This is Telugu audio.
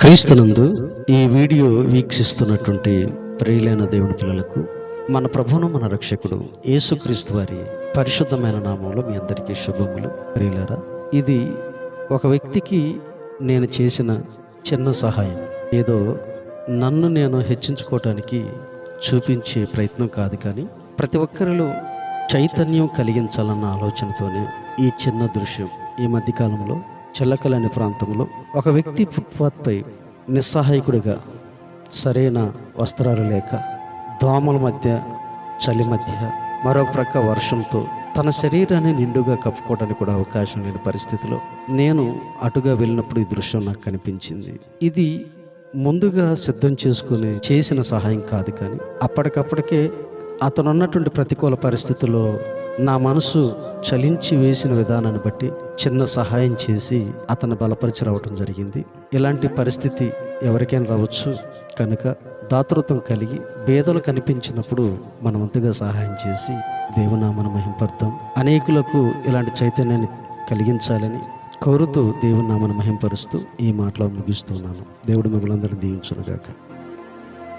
క్రీస్తునందు ఈ వీడియో వీక్షిస్తున్నటువంటి ప్రియులైన దేవుని పిల్లలకు మన ప్రభువును మన రక్షకుడు యేసుక్రీస్తు వారి పరిశుద్ధమైన నామంలో మీ అందరికీ శుభములు. ప్రియులారా, ఇది ఒక వ్యక్తికి నేను చేసిన చిన్న సహాయం. ఏదో నన్ను నేను హెచ్చించుకోవటానికి చూపించే ప్రయత్నం కాదు, కానీ ప్రతి ఒక్కరిలో చైతన్యం కలిగించాలన్న ఆలోచనతోనే ఈ చిన్న దృశ్యం. ఈ మధ్యకాలంలో చిల్లకల్ అనే ప్రాంతంలో ఒక వ్యక్తి ఫుట్పాత్పై నిస్సహాయకుడిగా, సరైన వస్త్రాలు లేక, దోమల మధ్య, చలి మధ్య, మరొక ప్రక్క వర్షంతో తన శరీరాన్ని నిండుగా కప్పుకోవడానికి కూడా అవకాశం లేని పరిస్థితిలో నేను అటుగా వెళ్ళినప్పుడు ఈ దృశ్యం నాకు కనిపించింది. ఇది ముందుగా సిద్ధం చేసుకుని చేసిన సహాయం కాదు, కానీ అప్పటికప్పటికే అతను ఉన్నటువంటి ప్రతికూల పరిస్థితుల్లో నా మనసు చలించి వేసిన విధానాన్ని బట్టి చిన్న సహాయం చేసి అతను బలపరిచి రావటం జరిగింది. ఇలాంటి పరిస్థితి ఎవరికైనా రావచ్చు కనుక దాతృత్వం కలిగి పేదలు కనిపించినప్పుడు మనమంతగా సహాయం చేసి దేవునామను మహింపడతాం. అనేకులకు ఇలాంటి చైతన్యాన్ని కలిగించాలని కోరుతూ దేవునామను మహింపరుస్తూ ఈ మాటలు ముగిస్తున్నాను. దేవుడు మిమ్మల్ని అందరినీ దీవించునుగాక.